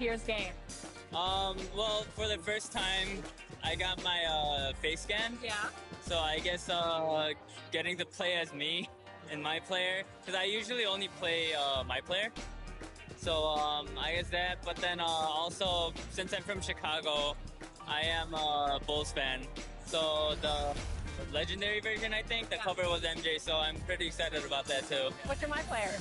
year's game? Well, for the first time, I got my face scan. Yeah. So I guess getting to play as me and my player, because I usually only play my player. So I guess that, but then also, since I'm from Chicago, I am a Bulls fan. So the legendary version, I think, the cover was MJ, so I'm pretty excited about that too. What's your my player?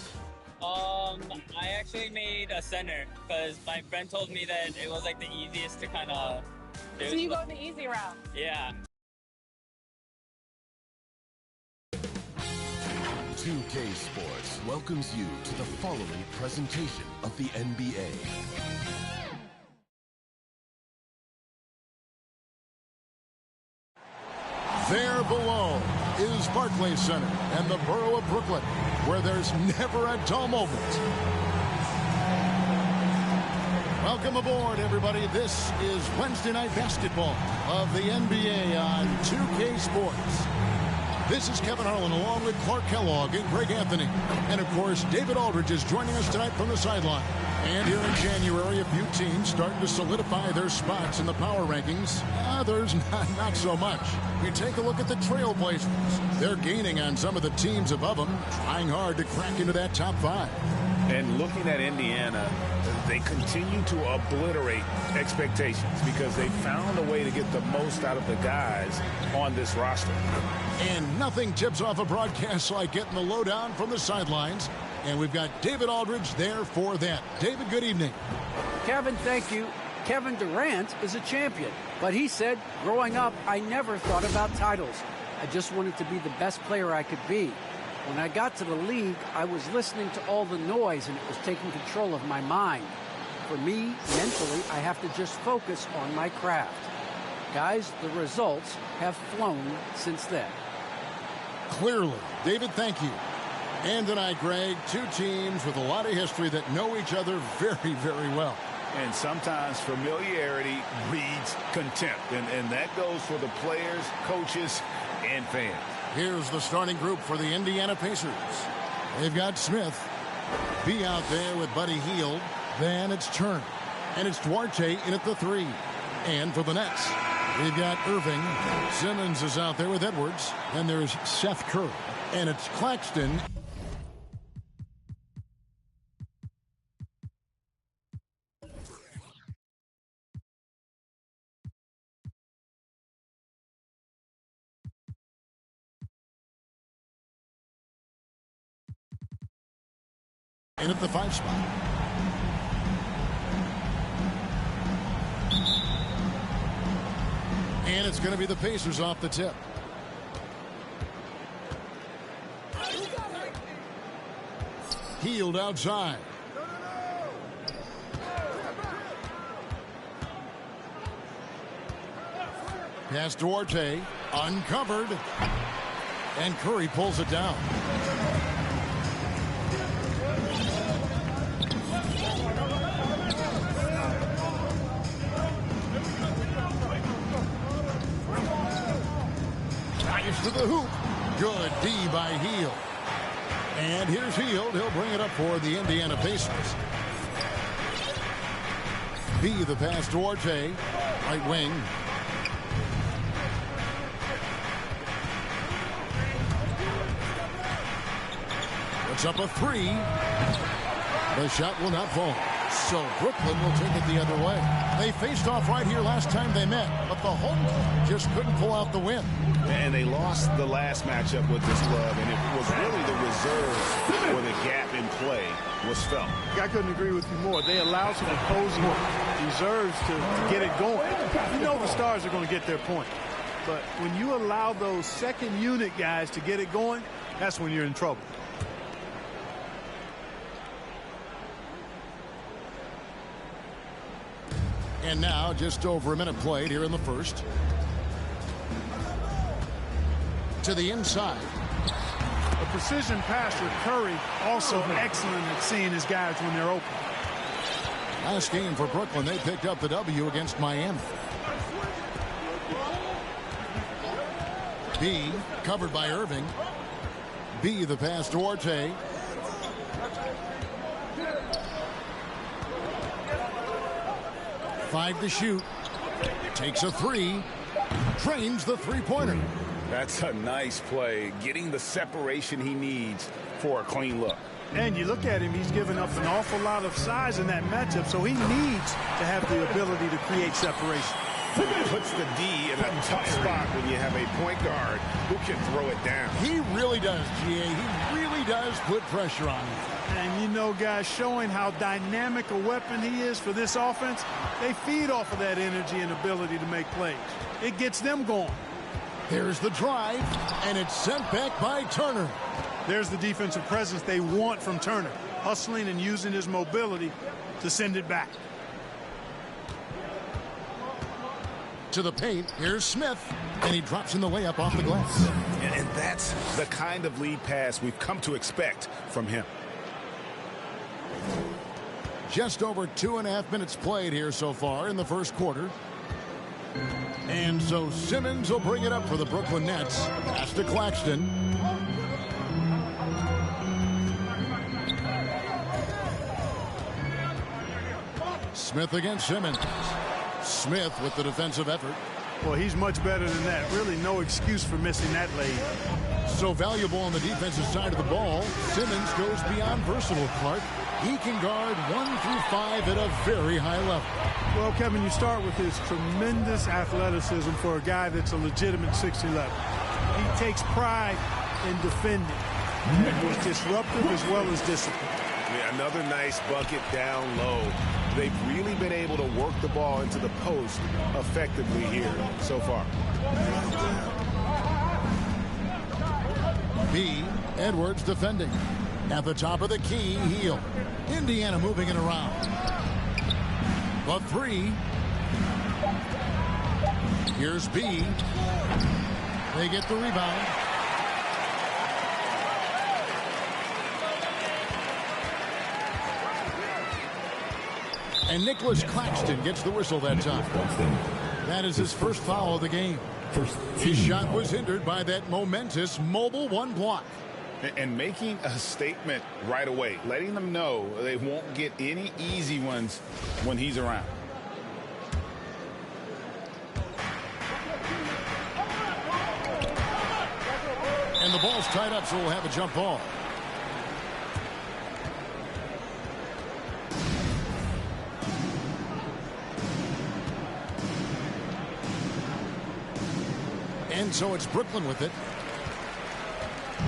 I actually made a center because my friend told me that it was like the easiest to kind of do. So you go the easy route? Yeah. 2K Sports welcomes you to the following presentation of the NBA. There below is Barclays Center and the borough of Brooklyn, where there's never a dull moment. Welcome aboard, everybody. This is Wednesday Night Basketball of the NBA on 2K Sports. This is Kevin Harlan along with Clark Kellogg and Greg Anthony. And, of course, David Aldridge is joining us tonight from the sideline. And here in January, a few teams starting to solidify their spots in the power rankings. Others, not so much. We take a look at the Trailblazers. They're gaining on some of the teams above them, trying hard to crack into that top five. And looking at Indiana, they continue to obliterate expectations because they found a way to get the most out of the guys on this roster. And nothing tips off a broadcast like getting the lowdown from the sidelines. And we've got David Aldridge there for that. David, good evening. Kevin, thank you. Kevin Durant is a champion, but he said, growing up, I never thought about titles. I just wanted to be the best player I could be. When I got to the league, I was listening to all the noise, and it was taking control of my mind. For me, mentally, I have to just focus on my craft. Guys, the results have flown since then. Clearly. David, thank you. And tonight, Greg, two teams with a lot of history that know each other very, very well. And sometimes familiarity breeds contempt. And that goes for the players, coaches, and fans. Here's the starting group for the Indiana Pacers. They've got Smith. B out there with Buddy Hield. Then it's Turner. And it's Duarte in at the 3. And for the Nets, we've got Irving. Simmons is out there with Edwards. And there's Seth Curry. And it's Claxton. In at the 5 spot. And it's going to be the Pacers off the tip. Hield outside. Pass Duarte. Uncovered. And Curry pulls it down. To the hoop. Good D by Hield. And here's Hield. He'll bring it up for the Indiana Pacers. B the pass to Duarte. Right wing. Puts up a 3. The shot will not fall. So Brooklyn will take it the other way. They faced off right here last time they met, but the home team just couldn't pull out the win. And they lost the last matchup with this club, and it was really the reserves where the gap in play was felt. I couldn't agree with you more. They allowed some opposing reserves to get it going. You know the stars are going to get their point. But when you allow those second unit guys to get it going, that's when you're in trouble. And now just over a minute played here in the first. To the inside. A precision pass with Curry, also excellent at seeing his guys when they're open. Last game for Brooklyn, they picked up the W against Miami. B covered by Irving. B the pass to Duarte. 5 to shoot. Takes a 3. Trains the three-pointer. That's a nice play, getting the separation he needs for a clean look. And you look at him, he's given up an awful lot of size in that matchup, so he needs to have the ability to create separation. Puts the D in a tough spot when you have a point guard who can throw it down. He really does, GA. He really does put pressure on him. And you know, guys, showing how dynamic a weapon he is for this offense, they feed off of that energy and ability to make plays. It gets them going. There's the drive, and it's sent back by Turner. There's the defensive presence they want from Turner, hustling and using his mobility to send it back. To the paint, here's Smith, and he drops in the layup off the glass. And that's the kind of lead pass we've come to expect from him. Just over 2.5 minutes played here so far in the first quarter. And so Simmons will bring it up for the Brooklyn Nets. Pass to Claxton. Smith against Simmons. Smith with the defensive effort. Well, he's much better than that. Really no excuse for missing that lead. So valuable on the defensive side of the ball. Simmons goes beyond versatile, Clark. He can guard 1 through 5 at a very high level. Well, Kevin, you start with his tremendous athleticism for a guy that's a legitimate 6'11". He takes pride in defending. He's disruptive as well as disciplined. Yeah, another nice bucket down low. They've really been able to work the ball into the post effectively here so far. B. Edwards defending. At the top of the key, Heel. Indiana moving it around. The 3. Here's B. They get the rebound. And Nicholas Claxton gets the whistle that time. That is his first foul of the game. His shot was hindered by that momentous mobile 1 block. And making a statement right away, letting them know they won't get any easy ones when he's around. And the ball's tied up, so we'll have a jump ball. And so it's Brooklyn with it.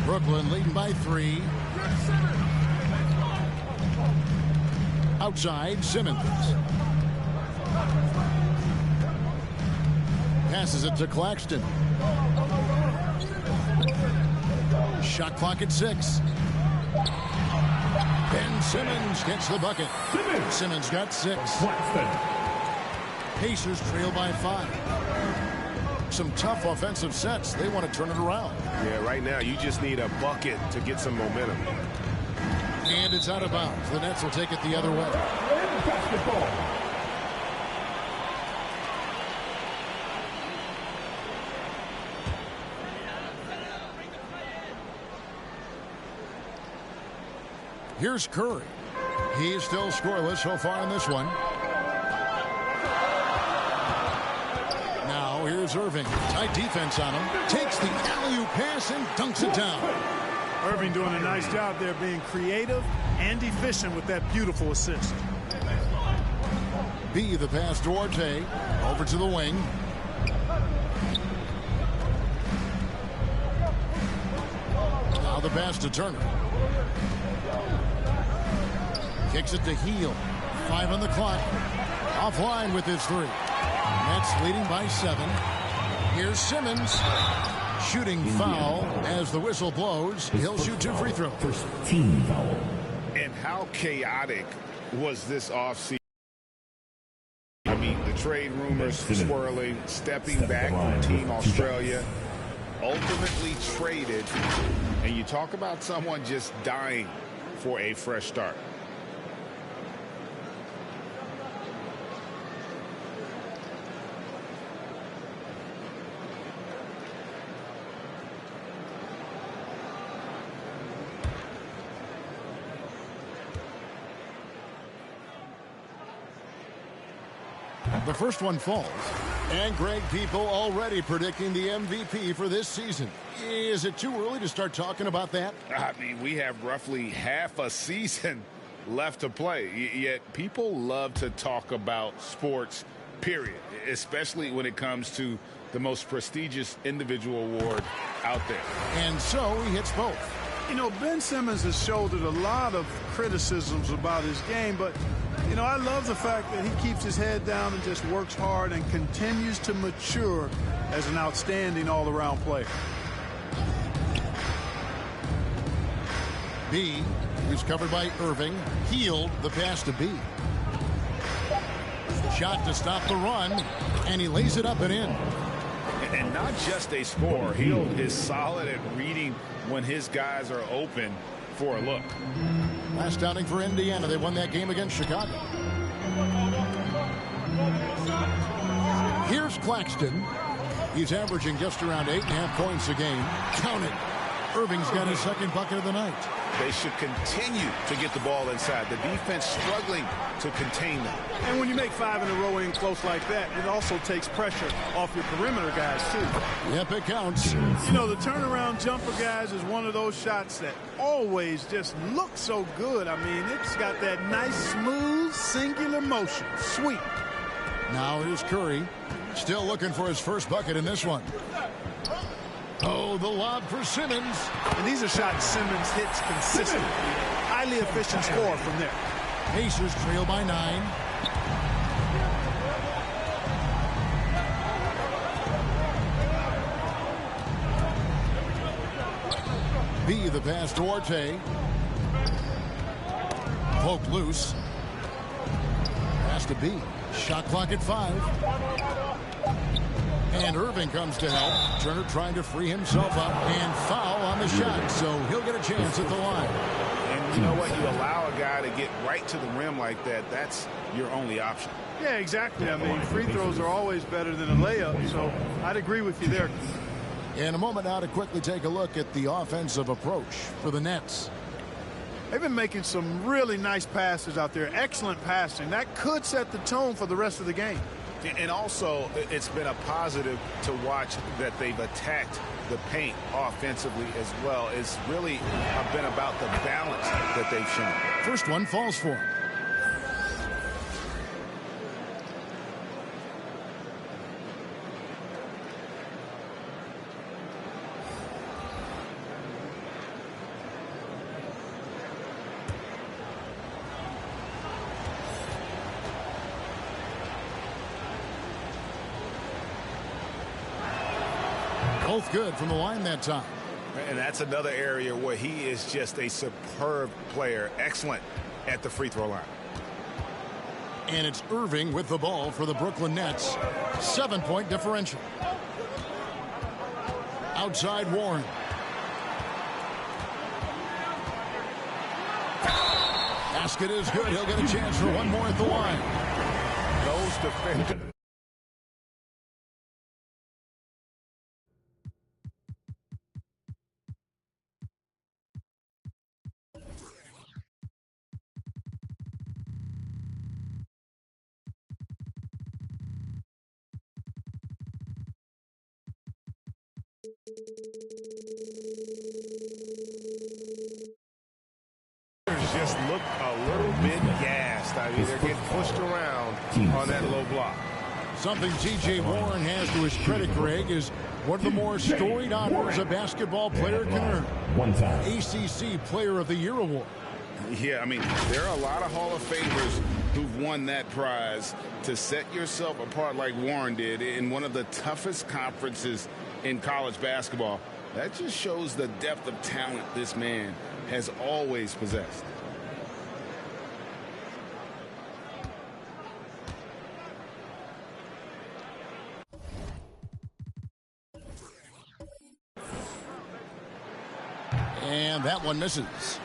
Brooklyn leading by 3. Outside, Simmons. Passes it to Claxton. Shot clock at 6. Ben Simmons gets the bucket. Simmons got 6. Pacers trail by 5. Some tough offensive sets. They want to turn it around. Yeah, right now you just need a bucket to get some momentum. And it's out of bounds. The Nets will take it the other way. Here's Curry. He's still scoreless so far in this one. Now here's Irving. Tight defense on him. Takes the alley-oop pass and dunks it down. Irving doing a nice job there, being creative and efficient with that beautiful assist. B, the pass to Duarte. Over to the wing. Now the pass to Turner. Kicks it to Heel. 5 on the clock. Offline with his 3. Nets leading by 7. Here's Simmons. Shooting foul as the whistle blows. He'll shoot 2 free throws. First team foul. And how chaotic was this offseason? I mean, the trade rumors swirling, stepping back from Team Australia, ultimately traded, and you talk about someone just dying for a fresh start. The first one falls. And Greg, people already predicting the MVP for this season. Is it too early to start talking about that? I mean, we have roughly half a season left to play, yet people love to talk about sports, period, especially when it comes to the most prestigious individual award out there. And so he hits both. You know, Ben Simmons has shouldered a lot of criticisms about his game, but, you know, I love the fact that he keeps his head down and just works hard and continues to mature as an outstanding all-around player. B, who's covered by Irving, healed the pass to B. Shot to stop the run, and he lays it up and in. And not just a scorer. Hield is solid at reading when his guys are open for a look. Last outing for Indiana. They won that game against Chicago. Here's Claxton. He's averaging just around 8.5 points a game. Count it. Irving's got his second bucket of the night. They should continue to get the ball inside. The defense struggling to contain them. And when you make 5 in a row in close like that, it also takes pressure off your perimeter guys, too. Yep, it counts. You know, the turnaround jumper, guys, is one of those shots that always just looks so good. I mean, it's got that nice, smooth, singular motion. Sweet. Now here's Curry. Still looking for his first bucket in this one. Oh, the lob for Simmons. And these are shots Simmons hits consistently. Highly efficient score from there. Pacers trail by 9. B, the pass to Orte. Poked loose. Pass to B. Shot clock at 5. And Irving comes to help. Turner trying to free himself up and foul on the shot. So he'll get a chance at the line. And you know what? You allow a guy to get right to the rim like that. That's your only option. Yeah, exactly. I mean, free throws are always better than a layup. So I'd agree with you there. In a moment now to quickly take a look at the offensive approach for the Nets. They've been making some really nice passes out there. Excellent passing. That could set the tone for the rest of the game. And also, it's been a positive to watch that they've attacked the paint offensively as well. It's really been about the balance that they've shown. First one falls for him. Both good from the line that time. And that's another area where he is just a superb player. Excellent at the free throw line. And it's Irving with the ball for the Brooklyn Nets. 7-point differential. Outside Warren. Basket is good. He'll get a chance for one more at the line. Those defenders. Just look a little bit gassed. I mean, they're getting pushed around on that low block. Something T.J. Warren has to his credit, Greg, is one of the more storied honors a basketball player can earn. ACC Player of the Year award. Yeah, I mean, there are a lot of Hall of Famers who've won that prize. To set yourself apart like Warren did in one of the toughest conferences in college basketball, that just shows the depth of talent this man has always possessed. And that one misses.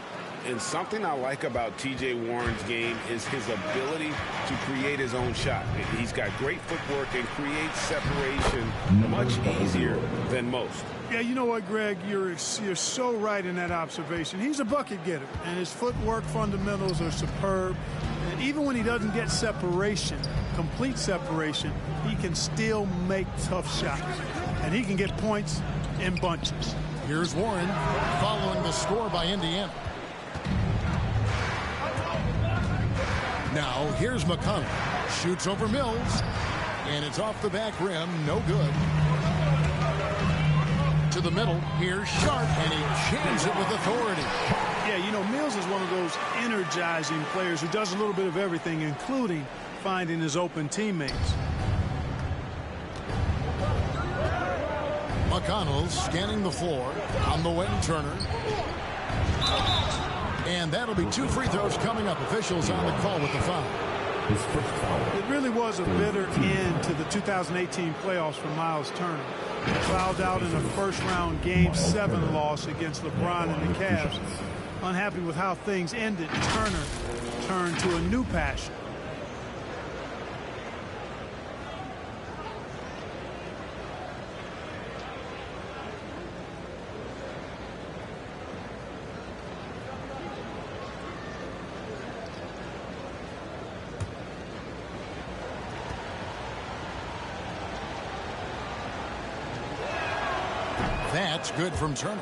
And something I like about T.J. Warren's game is his ability to create his own shot. He's got great footwork and creates separation much easier than most. Yeah, you know what, Greg? You're so right in that observation. He's a bucket getter, and his footwork fundamentals are superb. And even when he doesn't get separation, complete separation, he can still make tough shots. And he can get points in bunches. Here's Warren following the score by Indiana. Now here's McConnell. Shoots over Mills. And it's off the back rim. No good. To the middle. Here's Sharp. And he jams it with authority. Yeah, you know, Mills is one of those energizing players who does a little bit of everything, including finding his open teammates. McConnell scanning the floor. On the wing, Turner. And that'll be 2 free throws coming up. Officials on the call with the foul. It really was a bitter end to the 2018 playoffs for Miles Turner. He fouled out in a first-round Game 7 loss against LeBron and the Cavs. Unhappy with how things ended, Turner turned to a new passion. That's good from Turner.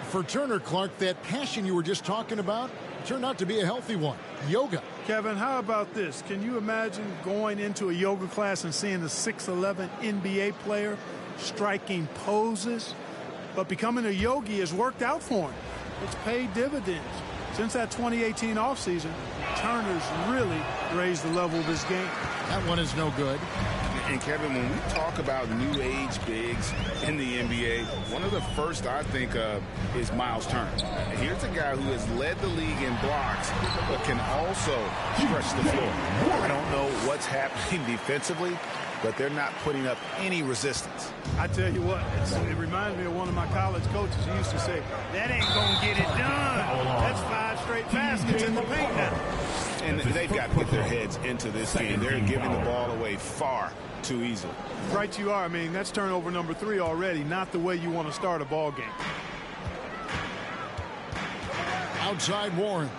For Turner, Clark, that passion you were just talking about turned out to be a healthy one. Yoga. Kevin, how about this? Can you imagine going into a yoga class and seeing a 6'11" NBA player striking poses? But becoming a yogi has worked out for him. It's paid dividends. Since that 2018 offseason, Turner's really raised the level of his game. That one is no good. And Kevin, when we talk about new age bigs in the NBA, one of the first I think of is Miles Turner. Here's a guy who has led the league in blocks, but can also stretch the floor. I don't know what's happening defensively, but they're not putting up any resistance. I tell you what, it reminds me of one of my college coaches who used to say, that ain't going to get it done. That's 5 straight baskets in the paint now. And they've got to get their heads into this game. They're giving the ball away far too easily. Right you are. I mean, that's turnover number 3 already. Not the way you want to start a ball game. Outside Warren.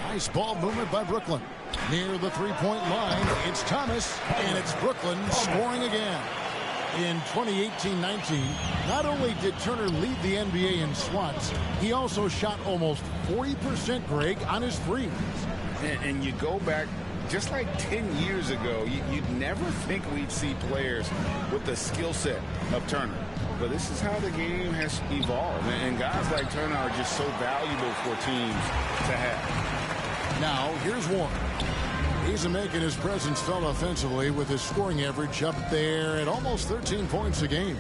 Nice ball movement by Brooklyn. Near the three-point line, it's Thomas, and it's Brooklyn scoring again. In 2018-19, not only did Turner lead the NBA in swats, he also shot almost 40%, Greg, on his threes. And you go back just like 10 years ago, you'd never think we'd see players with the skill set of Turner. But this is how the game has evolved. And guys like Turner are just so valuable for teams to have. Now, here's Warren. He's making his presence felt offensively with his scoring average up there at almost 13 points a game.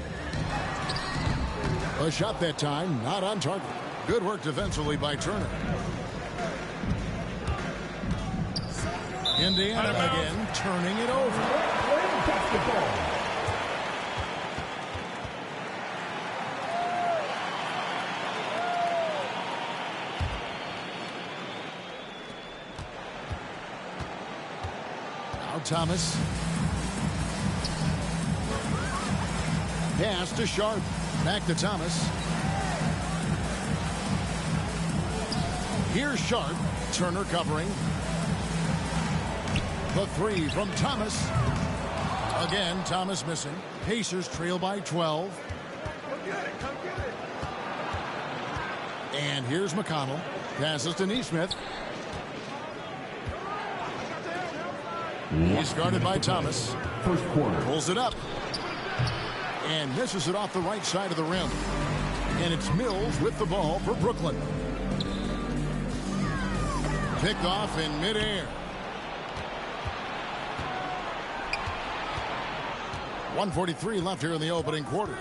A shot that time, not on target. Good work defensively by Turner. Indiana again turning it over. Now Thomas. Pass to Sharp. Back to Thomas. Here's Sharp. Turner covering. The three from Thomas. Again, Thomas missing. Pacers trail by 12. And here's McConnell. Passes to Nesmith. He's guarded by Thomas. First quarter. Pulls it up. And misses it off the right side of the rim. And it's Mills with the ball for Brooklyn. Picked off in midair. 1:43 left here in the opening quarter.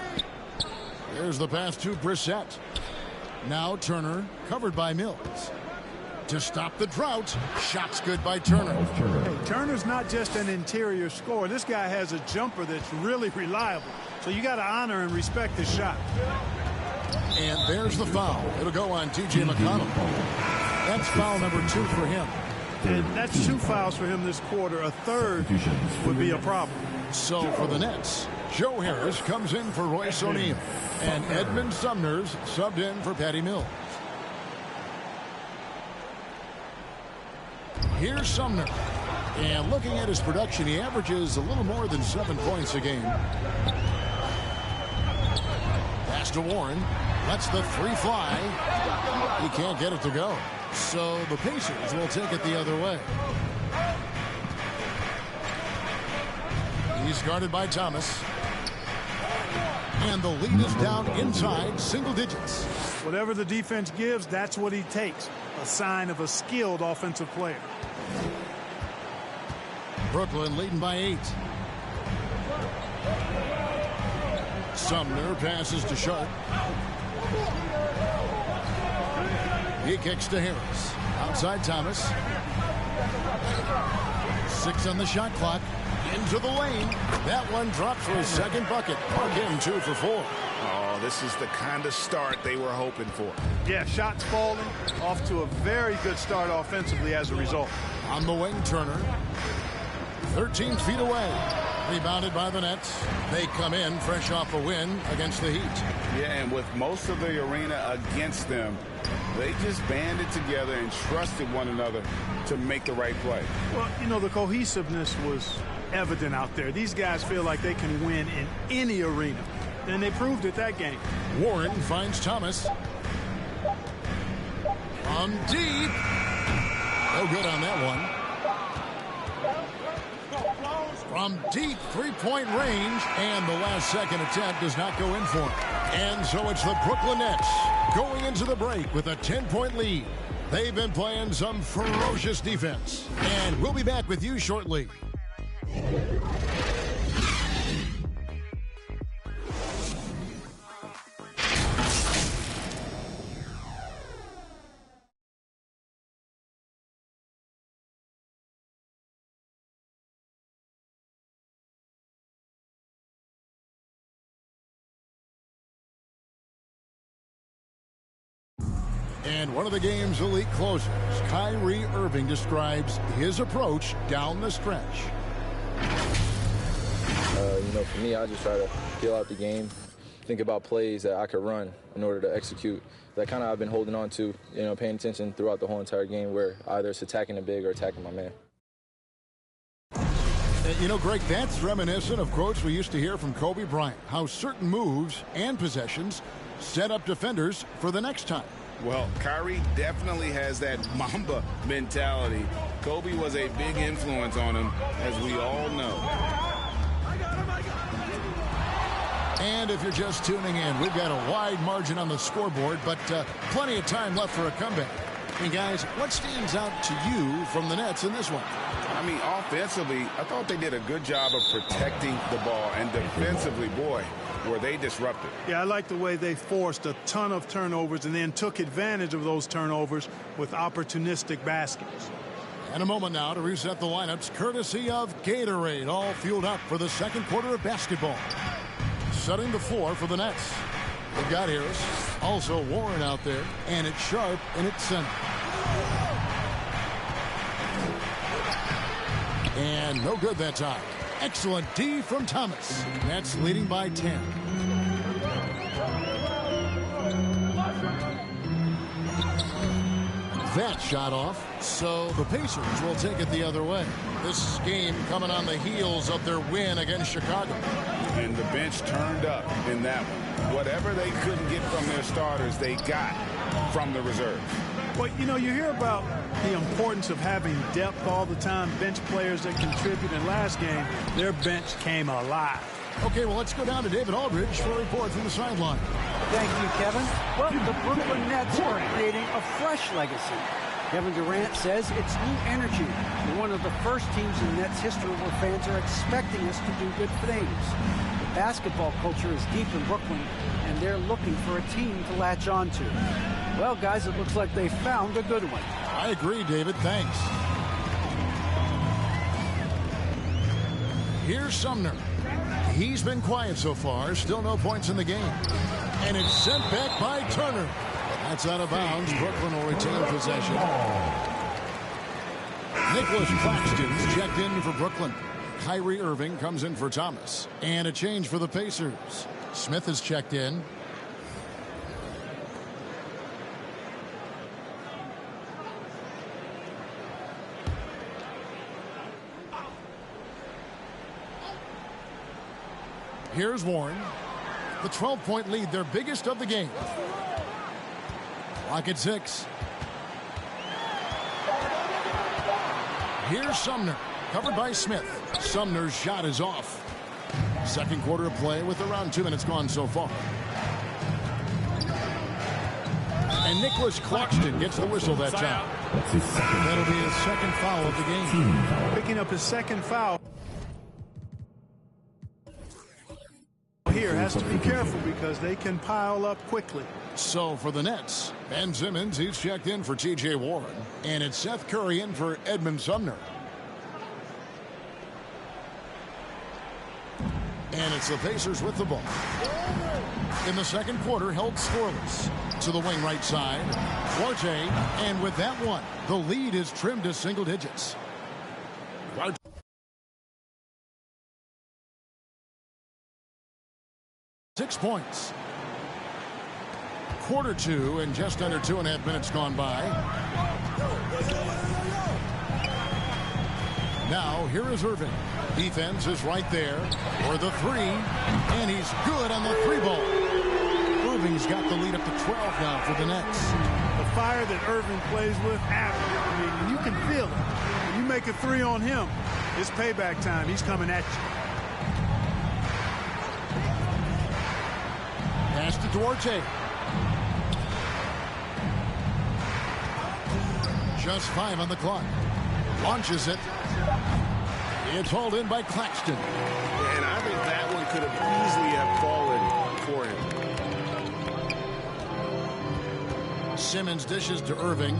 There's the pass to Brissett. Now Turner covered by Mills. To stop the drought, shots good by Turner. Hey, Turner's not just an interior scorer. This guy has a jumper that's really reliable. So you got to honor and respect his shot. And there's the foul. It'll go on T.J. McConnell. That's foul number 2 for him. And that's 2 fouls for him this quarter. A third would be a problem. So for the Nets, Joe Harris comes in for Royce O'Neal. And Edmund Sumner's subbed in for Patty Mills. Here's Sumner. And looking at his production, he averages a little more than 7 points a game. Pass to Warren. Lets the three fly. He can't get it to go. So the Pacers will take it the other way. He's guarded by Thomas. And the lead is down inside single digits. Whatever the defense gives, that's what he takes. A sign of a skilled offensive player. Brooklyn leading by 8. Sumner passes to Sharp. He kicks to Harris. Outside Thomas. 6 on the shot clock. Into the lane. That one dropped for his second bucket. Mark him 2 for 4. Oh, this is the kind of start they were hoping for. Yeah, shots falling. Off to a very good start offensively as a result. On the wing, Turner. 13 feet away. Rebounded by the Nets. They come in fresh off a win against the Heat. Yeah, and with most of the arena against them, they just banded together and trusted one another to make the right play. Well, you know, the cohesiveness was evident out there. These guys feel like they can win in any arena, and they proved it that game. Warren finds Thomas. From deep. No good on that one. From deep three-point range, and the last second attempt does not go in for him. And so it's the Brooklyn Nets going into the break with a 10-point lead. They've been playing some ferocious defense. And we'll be back with you shortly. And one of the game's elite closers, Kyrie Irving, describes his approach down the stretch. For me, I just try to feel out the game, think about plays that I could run in order to execute. That kind of I've been holding on to, paying attention throughout the whole entire game where either it's attacking the big or attacking my man. Greg, that's reminiscent of quotes we used to hear from Kobe Bryant, how certain moves and possessions set up defenders for the next time. Well, Kyrie definitely has that Mamba mentality. Kobe was a big influence on him, as we all know. And if you're just tuning in, we've got a wide margin on the scoreboard, but plenty of time left for a comeback. And guys, what stands out to you from the Nets in this one? I mean, offensively, I thought they did a good job of protecting the ball, and defensively, boy, were they disrupted. Yeah, I like the way they forced a ton of turnovers and then took advantage of those turnovers with opportunistic baskets. And a moment now to reset the lineups, courtesy of Gatorade, all fueled up for the second quarter of basketball. Setting the floor for the Nets. They've got Harris, also Warren out there, and it's Sharp in its center. And no good that time. Excellent D from Thomas. Nets leading by 10. That shot off, so the Pacers will take it the other way. This game coming on the heels of their win against Chicago. And the bench turned up in that one. Whatever they couldn't get from their starters, they got from the reserves. Well, you hear about the importance of having depth all the time, bench players that contribute. In last game, their bench came alive. Okay, well, let's go down to David Aldridge for a report from the sideline. Thank you, Kevin. Well, the Brooklyn Nets are creating a fresh legacy. Kevin Durant says it's new energy. We're one of the first teams in Nets history where fans are expecting us to do good things. The basketball culture is deep in Brooklyn, and they're looking for a team to latch on to. Well, guys, it looks like they found a good one. I agree, David. Thanks. Here's Sumner. He's been quiet so far. Still no points in the game. And it's sent back by Turner. That's out of bounds. Brooklyn will retain possession. Nicholas Claxton's checked in for Brooklyn. Kyrie Irving comes in for Thomas. And a change for the Pacers. Smith is checked in. Here's Warren. The 12-point lead, their biggest of the game. Clock at 6. Here's Sumner, covered by Smith. Sumner's shot is off. Second quarter of play with around 2 minutes gone so far. And Nicholas Claxton gets the whistle that time. That'll be his second foul of the game. Picking up his second foul. Here has to be careful because they can pile up quickly. So for the Nets, Ben Simmons, he's checked in for T.J. Warren. And it's Seth Curry in for Edmund Sumner. And it's the Pacers with the ball. In the second quarter, held scoreless. To the wing right side, Duarte, and with that one, the lead is trimmed to single digits. 6 points. Quarter 2 and just under 2.5 minutes gone by. Now here is Irving. Defense is right there for the 3, and he's good on the 3 ball. Irving's got the lead up to 12 now for the Nets. The fire that Irving plays with, I mean, you can feel it. When you make a 3 on him, it's payback time. He's coming at you. Pass to Duarte. Just 5 on the clock. Launches it. It's hauled in by Claxton. And I think that one could have easily have fallen for him. Simmons dishes to Irving.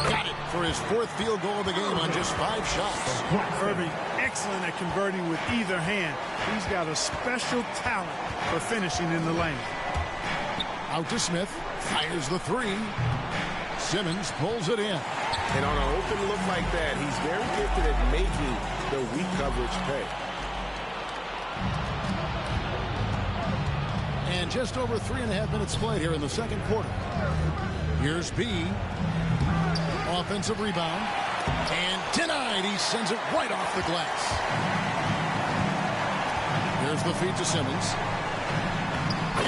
Got it for his 4th field goal of the game on just 5 shots. Irving, excellent at converting with either hand. He's got a special talent for finishing in the lane. Out to Smith. Fires the 3. Simmons pulls it in. And on an open look like that, he's very gifted at making the weak coverage pay. And just over 3.5 minutes played here in the second quarter. Here's B. Offensive rebound. And denied. He sends it right off the glass. Here's the feed to Simmons.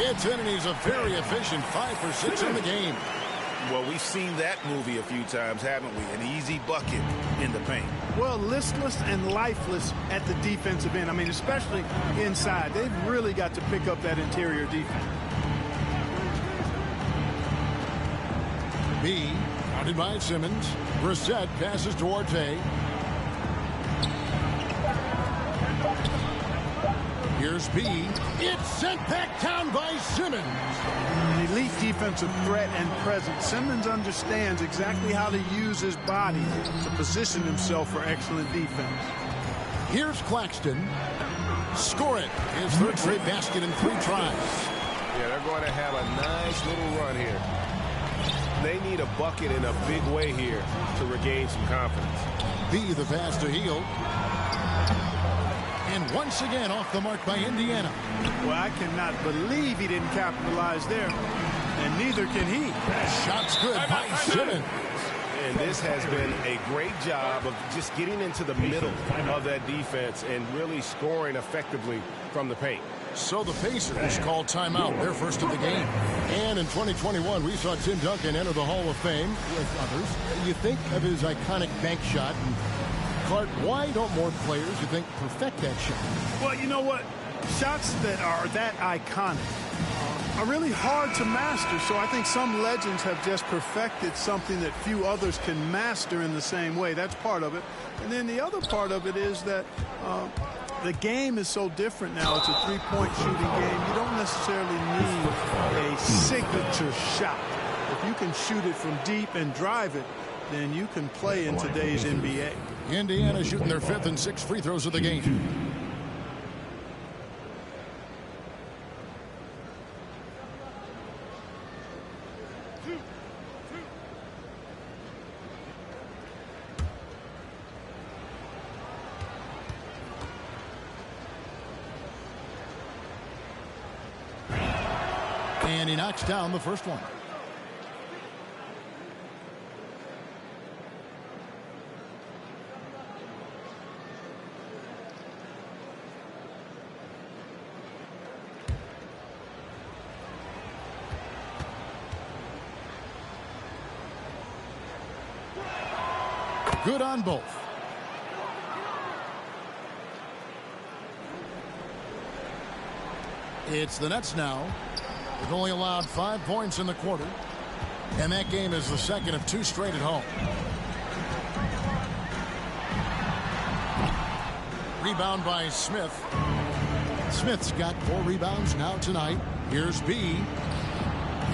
It's in, and he's a very efficient 5 for 6 in the game. Well, we've seen that movie a few times, haven't we? An easy bucket in the paint. Well, listless and lifeless at the defensive end. I mean, especially inside. They've really got to pick up that interior defense. B, guarded by Simmons. Brissett passes to Duarte. Here's B. It's sent back down by Simmons. An elite defensive threat and presence. Simmons understands exactly how to use his body to position himself for excellent defense. Here's Claxton. Score it. His 3rd straight basket in 3 tries. Yeah, they're going to have a nice little run here. They need a bucket in a big way here to regain some confidence. B, the pass to Hield. And once again off the mark by Indiana. Well, I cannot believe he didn't capitalize there. And neither can he. Shot's good by Simmons. And this has been a great job of just getting into the middle of that defense and really scoring effectively from the paint. So the Pacers called timeout, their first of the game. And in 2021, we saw Tim Duncan enter the Hall of Fame with others. You think of his iconic bank shot. And Clark, why don't more players, you think, perfect that shot? Well, you know what? Shots that are that iconic are really hard to master. So I think some legends have just perfected something that few others can master in the same way. That's part of it. And then the other part of it is that the game is so different now. It's a 3-point shooting game. You don't necessarily need a signature shot. If you can shoot it from deep and drive it, then you can play in today's NBA. Indiana shooting their 5th and 6th free throws of the game. And he knocks down the first one. Good on both. It's the Nets now. They've only allowed 5 points in the quarter. And that game is the second of 2 straight at home. Rebound by Smith. Smith's got 4 rebounds now tonight. Here's B.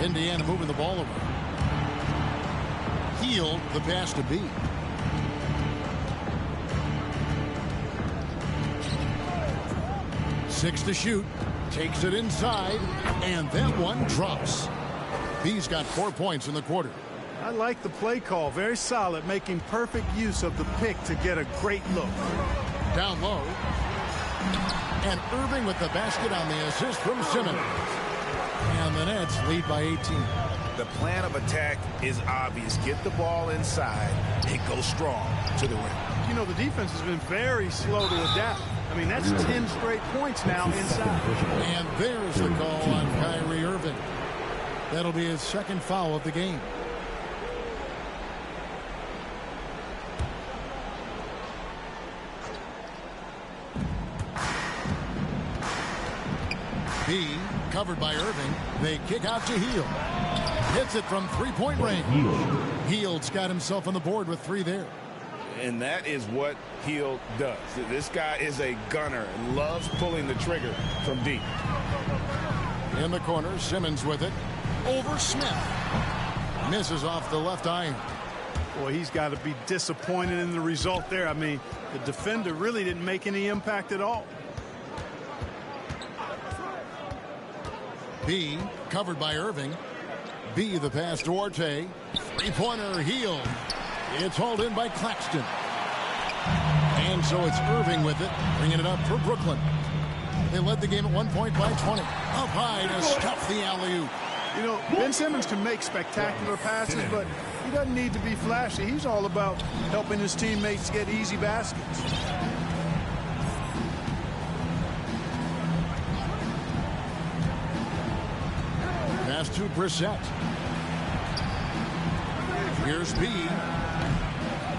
Indiana moving the ball over. Hield the pass to B. Six to shoot. Takes it inside. And that one drops. B's got 4 points in the quarter. I like the play call. Very solid, making perfect use of the pick to get a great look. Down low. And Irving with the basket on the assist from Simmons. And the Nets lead by 18. The plan of attack is obvious. Get the ball inside and go strong to the rim. You know, the defense has been very slow to adapt. I mean, that's 10 straight points now inside. And there's the call on Kyrie Irving. That'll be his second foul of the game. B, covered by Irving. They kick out to Hield. Hits it from three-point range. Hield's got himself on the board with 3 there. And that is what Hield does. This guy is a gunner and loves pulling the trigger from deep. In the corner, Simmons with it. Over Smith. Misses off the left iron. Boy, he's got to be disappointed in the result there. I mean, the defender really didn't make any impact at all. B, covered by Irving. B, the pass to Orte. Three-pointer, Hield. It's hauled in by Claxton. And so it's Irving with it, bringing it up for Brooklyn. They led the game at 1 point by 20. Up high to stuff the alley-oop. You know, Ben Simmons can make spectacular passes, but he doesn't need to be flashy. He's all about helping his teammates get easy baskets. Pass to Brissett. Here's B.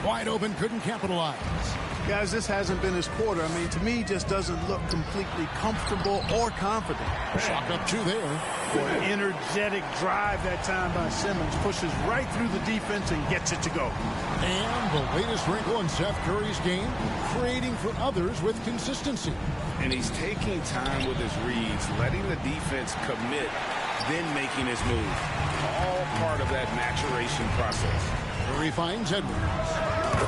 Wide open, couldn't capitalize. Guys, this hasn't been his quarter. I mean, to me, just doesn't look completely comfortable or confident. Shot up 2 there. Boy, energetic drive that time by Simmons. Pushes right through the defense and gets it to go. And the latest wrinkle in Seth Curry's game, creating for others with consistency. And he's taking time with his reads, letting the defense commit, then making his move. All part of that maturation process. Curry finds Edwards.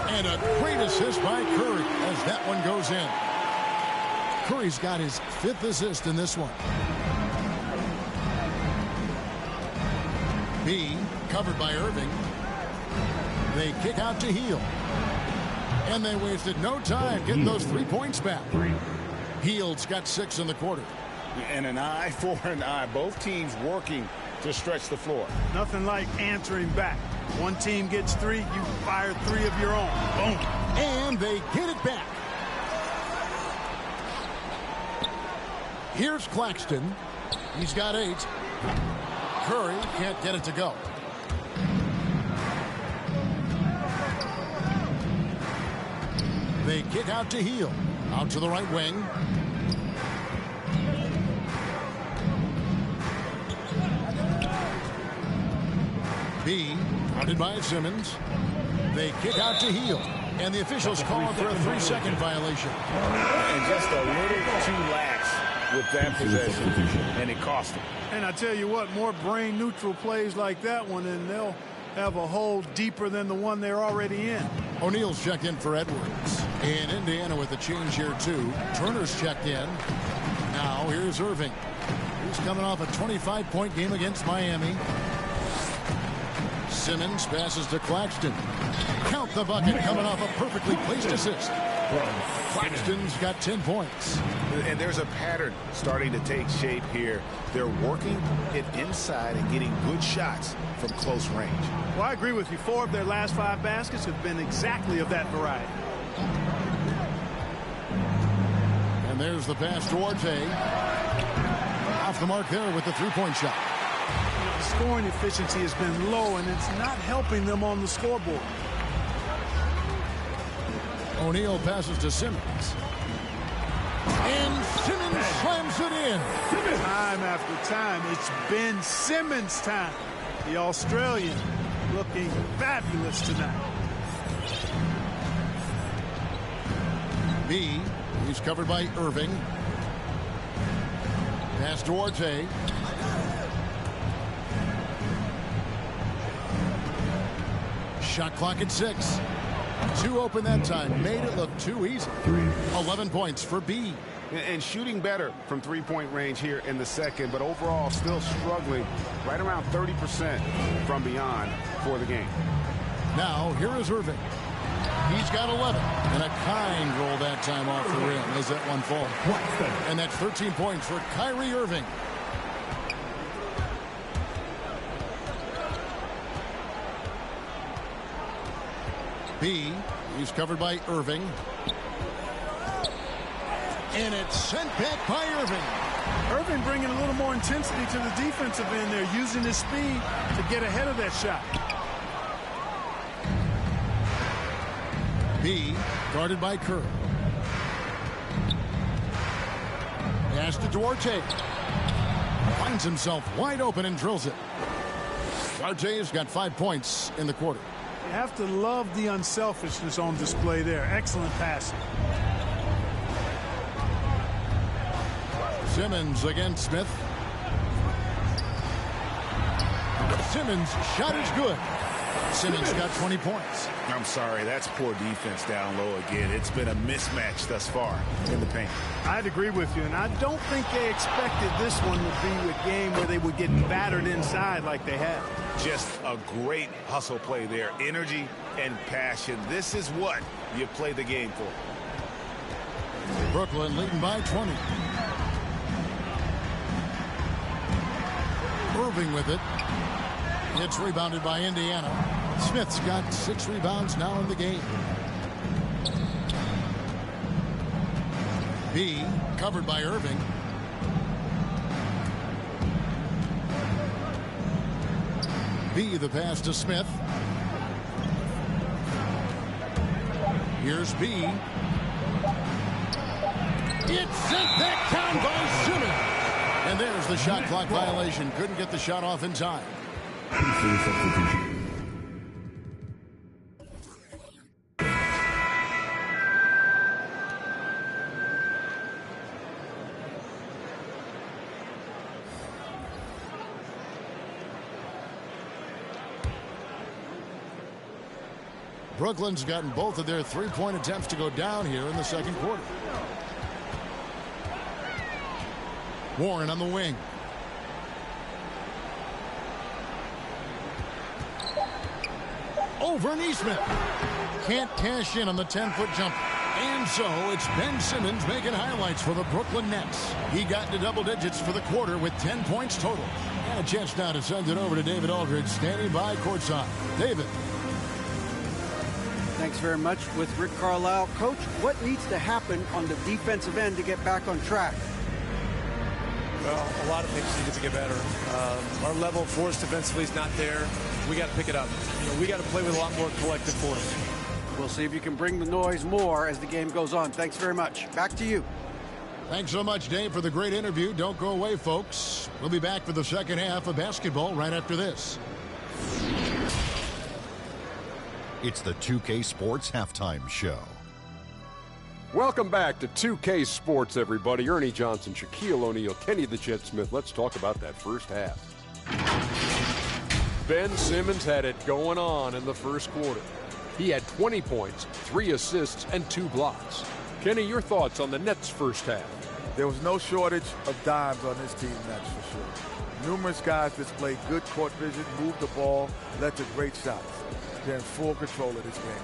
And a great assist by Curry as that one goes in. Curry's got his 5th assist in this one. B, covered by Irving. They kick out to Hield. And they wasted no time getting those 3 points back. Hield's got 6 in the quarter. And an eye for an eye. Both teams working to stretch the floor. Nothing like answering back. One team gets 3, you fire 3 of your own. Boom. And they get it back. Here's Claxton. He's got 8. Curry can't get it to go. They kick out to Hield. Out to the right wing. B, guarded by Simmons. They kick out to Hield. And the officials call for a 3-second violation. And just a little too lax with that possession. And it cost them. And I tell you what, more brain-neutral plays like that one, and they'll have a hole deeper than the one they're already in. O'Neal's checked in for Edwards. And Indiana with a change here, too. Turner's checked in. Now, here's Irving. He's coming off a 25-point game against Miami. Simmons passes to Claxton. Count the bucket coming off a perfectly placed assist. Claxton's got 10 points. And there's a pattern starting to take shape here. They're working it inside and getting good shots from close range. Well, I agree with you. 4 of their last 5 baskets have been exactly of that variety. And there's the pass to Orte. Off the mark there with the 3-point shot. The scoring efficiency has been low, and it's not helping them on the scoreboard. O'Neal passes to Simmons. And Simmons slams it in. Time after time, it's Ben Simmons' time. The Australian looking fabulous tonight. B, he's covered by Irving. Pass Duarte. Shot clock at 6. 2 open that time. Made it look too easy. 11 points for B. And shooting better from three-point range here in the second, but overall still struggling right around 30% from beyond for the game. Now, here is Irving. He's got 11. And a kind roll that time off the rim as that one falls. And that's 13 points for Kyrie Irving. B, he's covered by Irving. And it's sent back by Irving. Irving bringing a little more intensity to the defensive end there, using his speed to get ahead of that shot. B, guarded by Kerr. Pass to Duarte. Finds himself wide open and drills it. Duarte has got 5 points in the quarter. You have to love the unselfishness on display there. Excellent passing. Simmons against Smith. Simmons' shot is good. Simmons got 20 points. I'm sorry, that's poor defense down low again. It's been a mismatch thus far in the paint. I'd agree with you, and I don't think they expected this one to be a game where they would get battered inside like they had. Just a great hustle play there. Energy and passion. This is what you play the game for. Brooklyn leading by 20. Irving with it. It's rebounded by Indiana. Smith's got 6 rebounds now in the game. B, covered by Irving. B, the pass to Smith. Here's B. It's sent back down by Simmons. And there's the shot clock violation. Couldn't get the shot off in time. Brooklyn's gotten both of their three-point attempts to go down here in the second quarter. Warren on the wing. Over Neesmith. Can't cash in on the 10-foot jumper. And so it's Ben Simmons making highlights for the Brooklyn Nets. He got into double digits for the quarter with 10 points total. And a chance now to send it over to David Aldridge, standing by courtside. David. Thanks very much with Rick Carlisle. Coach, what needs to happen on the defensive end to get back on track? Well, a lot of things need to get better. Our level of force defensively is not there. We got to pick it up. We got to play with a lot more collective force. We'll see if you can bring the noise more as the game goes on. Thanks very much. Back to you. Thanks so much, Dave, for the great interview. Don't go away, folks. We'll be back for the second half of basketball right after this. It's the 2K Sports Halftime Show. Welcome back to 2K Sports, everybody. Ernie Johnson, Shaquille O'Neal, Kenny the Jet Smith. Let's talk about that first half. Ben Simmons had it going on in the first quarter. He had 20 points, 3 assists, and 2 blocks. Kenny, your thoughts on the Nets' first half? There was no shortage of dimes on this team, that's for sure. Numerous guys displayed good court vision, moved the ball, led to great shots. They're in full control of this game.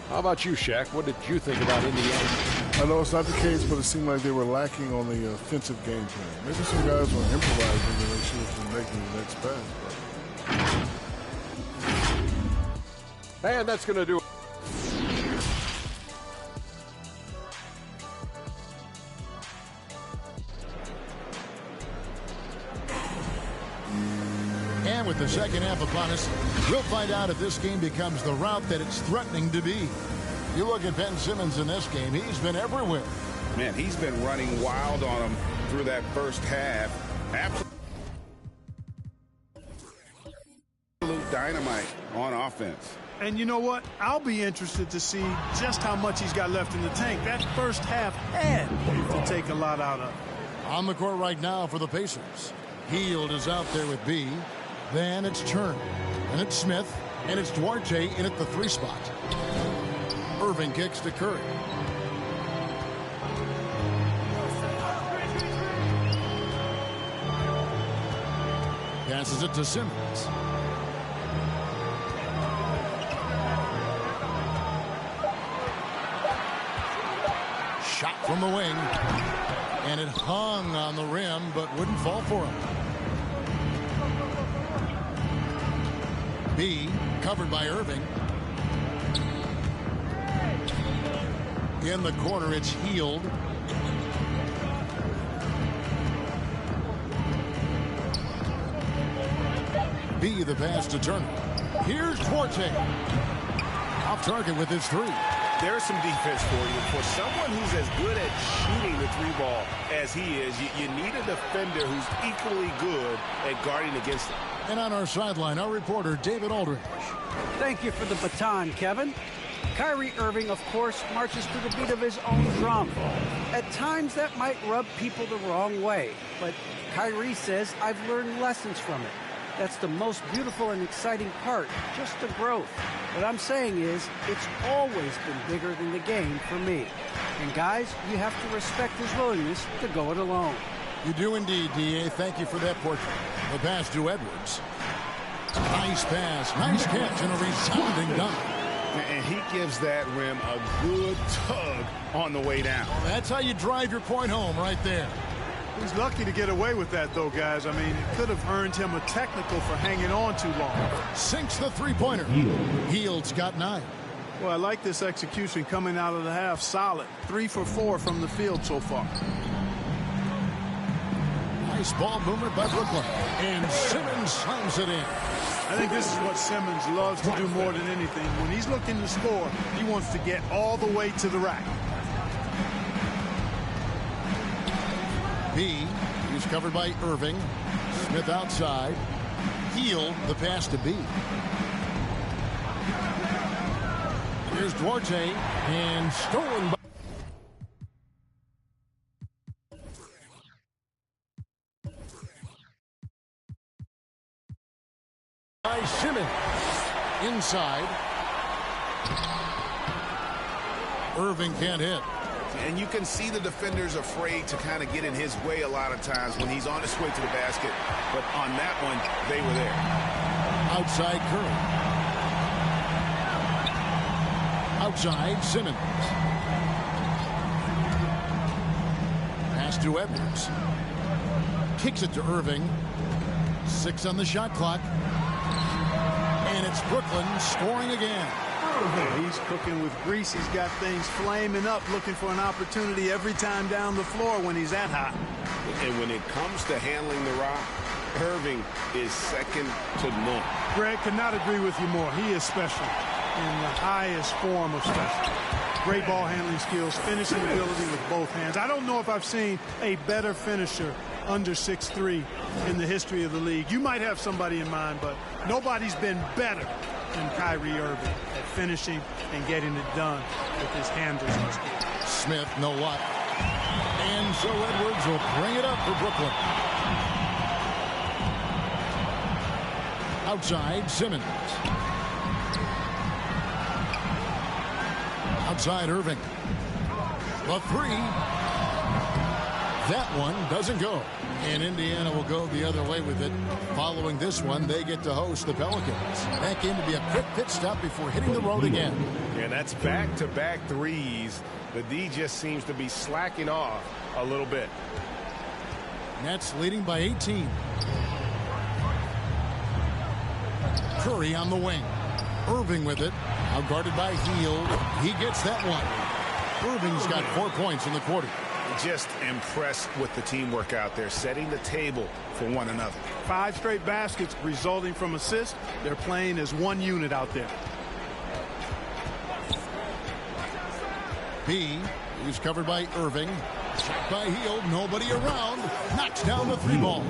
How about you, Shaq? What did you think about Indiana? I know it's not the case, but it seemed like they were lacking on the offensive game plan. Maybe some guys were improvising to make sure they're making the next pass. And that's going to do it. And with the second half upon us, we'll find out if this game becomes the route that it's threatening to be. You look at Ben Simmons in this game, he's been everywhere. Man, he's been running wild on him through that first half. Absolute dynamite on offense. And you know what? I'll be interested to see just how much he's got left in the tank. That first half had to take a lot out of. On the court right now for the Pacers. Hield is out there with B. Then it's Turner. And it's Smith. And it's Duarte in at the 3 spot. Irving kicks to Curry. Passes it to Simmons. Shot from the wing. And it hung on the rim, but wouldn't fall for him. B, covered by Irving. In the corner, it's Hield. B, the pass to Turner. Here's Duarte. Off target with his 3. There's some defense for you. For someone who's as good at shooting the 3-ball as he is, you need a defender who's equally good at guarding against him. And on our sideline, our reporter, David Aldridge. Thank you for the baton, Kevin. Kyrie Irving, of course, marches to the beat of his own drum. At times, that might rub people the wrong way. But Kyrie says, I've learned lessons from it. That's the most beautiful and exciting part, just the growth. What I'm saying is, it's always been bigger than the game for me. And guys, you have to respect his willingness to go it alone. You do indeed, D.A. Thank you for that portrait. The pass to Edwards. Nice pass, nice catch, and a resounding dunk. And he gives that rim a good tug on the way down. That's how you drive your point home right there. He's lucky to get away with that, though, guys. I mean, it could have earned him a technical for hanging on too long. Sinks the 3-pointer. Hield's got 9. Well, I like this execution coming out of the half. Solid. 3 for 4 from the field so far. Nice ball movement by Brooklyn. And Simmons slams it in. I think this is what Simmons loves to do more than anything. When he's looking to score, he wants to get all the way to the rack. B, he's covered by Irving. Smith outside. Hield, the pass to B. Here's Duarte, and stolen by Simmons. Inside. Irving can't hit. And you can see the defenders afraid to kind of get in his way a lot of times when he's on his way to the basket. But on that one, they were there. Outside Curry. Outside Simmons. Pass to Edwards. Kicks it to Irving. 6 on the shot clock. And it's Brooklyn scoring again. He's cooking with grease. He's got things flaming up, looking for an opportunity every time down the floor when he's that hot. And when it comes to handling the rock, Irving is second to none. Greg, could not agree with you more. He is special in the highest form of special. Great ball handling skills, finishing ability with both hands. I don't know if I've seen a better finisher under 6'3" in the history of the league. You might have somebody in mind, but nobody's been better than Kyrie Irving at finishing and getting it done with his handles. Smith, no luck. And so Edwards will bring it up for Brooklyn. Outside, Simmons. Outside, Irving. The 3. That one doesn't go. And Indiana will go the other way with it. Following this one, they get to host the Pelicans. That game to be a quick pit stop before hitting the road again. And that's back-to-back threes. The D just seems to be slacking off a little bit. Nets leading by 18. Curry on the wing. Irving with it. Now guarded by Hield. He gets that one. Irving's got 4 points in the quarter. Just impressed with the teamwork out there, setting the table for one another. 5 straight baskets resulting from assists. They're playing as one unit out there. B, he's covered by Irving. Checked by Hield, nobody around. Knocks down the 3-ball.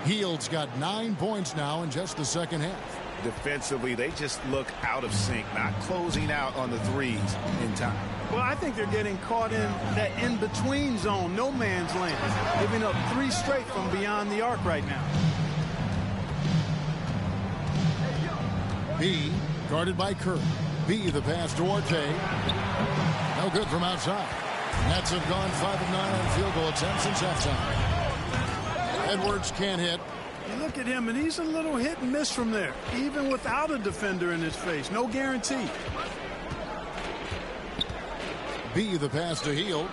Hield's got 9 points now in just the second half. Defensively, they just look out of sync, not closing out on the threes in time. Well, I think they're getting caught in that in-between zone, no man's land, giving up 3 straight from beyond the arc right now. B, guarded by Kerr. B, the pass to Orte. No good from outside. Nets have gone 5 of 9 on field goal attempts since halftime. Edwards can't hit. You look at him, and he's a little hit and miss from there, even without a defender in his face. No guarantee. B, the pass to Hield.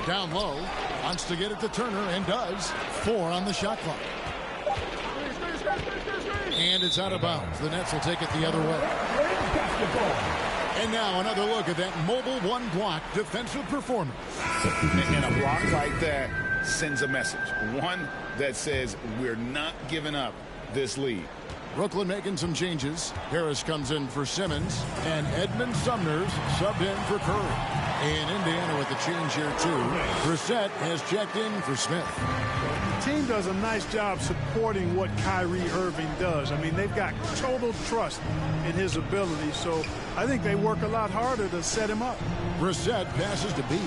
Down low. Wants to get it to Turner, and does. 4 on the shot clock. And it's out of bounds. The Nets will take it the other way. And now another look at that mobile one block defensive performance. And a block like that sends a message. One that says we're not giving up this lead. Brooklyn making some changes. Harris comes in for Simmons, and Edmund Sumner's subbed in for Curry. And Indiana with the change here too. Brissett has checked in for Smith. The team does a nice job supporting what Kyrie Irving does. I mean, they've got total trust in his ability, so I think they work a lot harder to set him up. Brissett passes to B.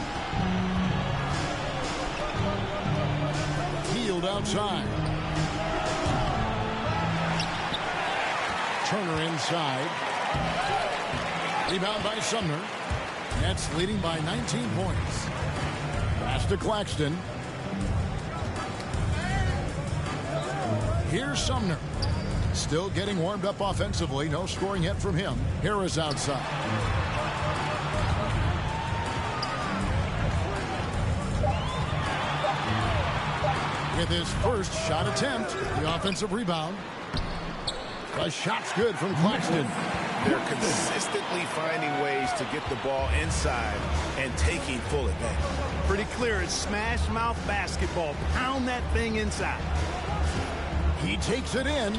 Hield outside. Turner inside. Rebound by Sumner. Nets leading by 19 points. Pass to Claxton. Here's Sumner. Still getting warmed up offensively. No scoring yet from him. Harris outside. With his first shot attempt, the offensive rebound. The shot's good from Claxton. They're consistently finding ways to get the ball inside and taking full advantage. Pretty clear, it's smash mouth basketball. Pound that thing inside. He takes it in.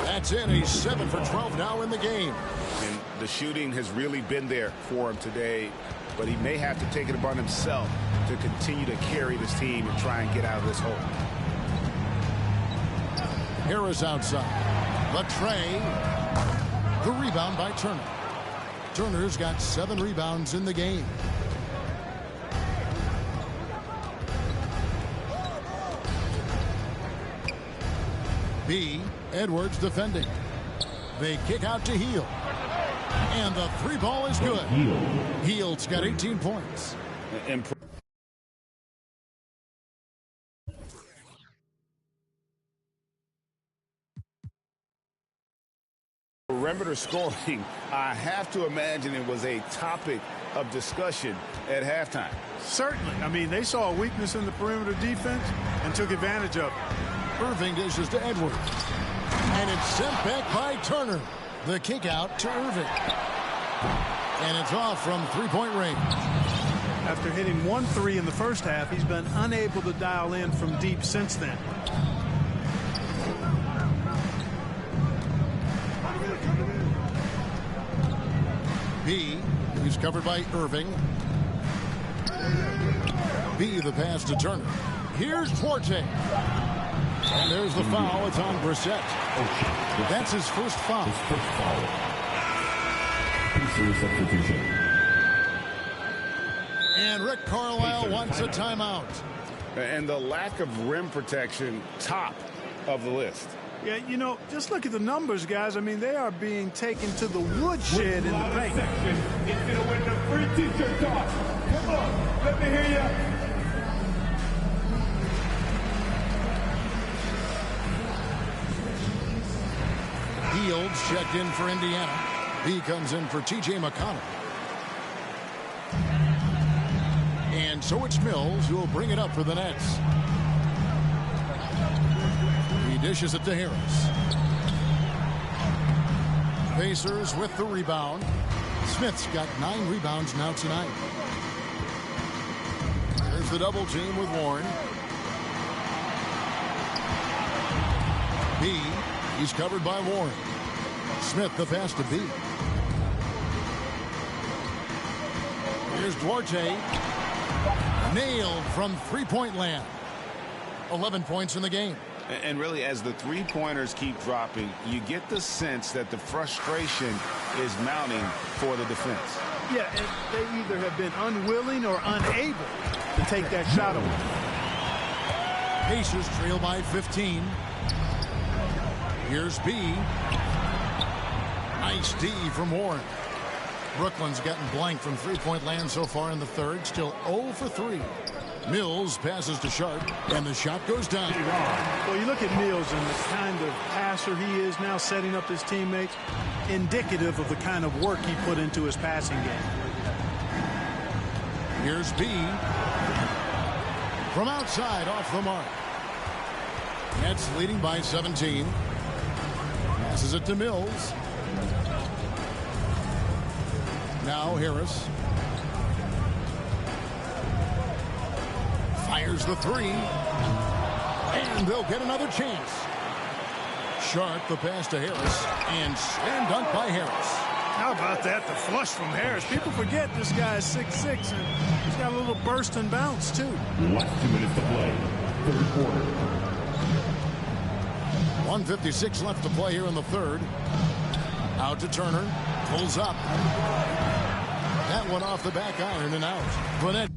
That's in. He's 7 for 12 now in the game. And the shooting has really been there for him today, but he may have to take it upon himself to continue to carry this team and try and get out of this hole. Harris outside. Latrey. The rebound by Turner. Turner's got 7 rebounds in the game. B. Edwards defending. They kick out to Hield. And the 3-ball is good. Hield's got 18 points. Perimeter scoring, I have to imagine it was a topic of discussion at halftime. Certainly. I mean, they saw a weakness in the perimeter defense and took advantage of it. Irving dishes to Edwards. And it's sent back by Turner. The kick out to Irving. And it's off from 3-point range. After hitting 1 3 in the first half, he's been unable to dial in from deep since then. B, who's covered by Irving. B, the pass to Turner. Here's Forte. And there's the foul. It's on Brissett. That's his first foul. Substitution. And Rick Carlisle wants a timeout. And the lack of rim protection, top of the list. Yeah, you know, just look at the numbers, guys. I mean, they are being taken to the woodshed in the paint. It's going to win the free t-shirt toss. Come on, let me hear you. Hield's checked in for Indiana. B comes in for T.J. McConnell. And so it's Mills who will bring it up for the Nets. He dishes it to Harris. Pacers with the rebound. Smith's got 9 rebounds now tonight. There's the double team with Warren. B, he's covered by Warren. Smith, the pass to B. Here's Duarte. Nailed from three-point land. 11 points in the game. And really, as the three-pointers keep dropping, you get the sense that the frustration is mounting for the defense. Yeah, and they either have been unwilling or unable to take that shot away. Pacers trail by 15. Here's B. Nice D from Warren. Brooklyn's gotten blank from three-point land so far in the third. Still 0 for 3. Mills passes to Sharp, and the shot goes down. Well, you look at Mills and the kind of passer he is now, setting up his teammates, indicative of the kind of work he put into his passing game. Here's B. From outside, off the mark. Nets leading by 17. Passes it to Mills. Now Harris. Fires the three. And they'll get another chance. Sharp, the pass to Harris. And slam dunk by Harris. How about that? The flush from Harris. People forget this guy is 6'6", and he's got a little burst and bounce, too. Last 2 minutes to play. Third quarter. 1:56 left to play here in the third. Out to Turner. Pulls up. That one off the back iron and out. Vanette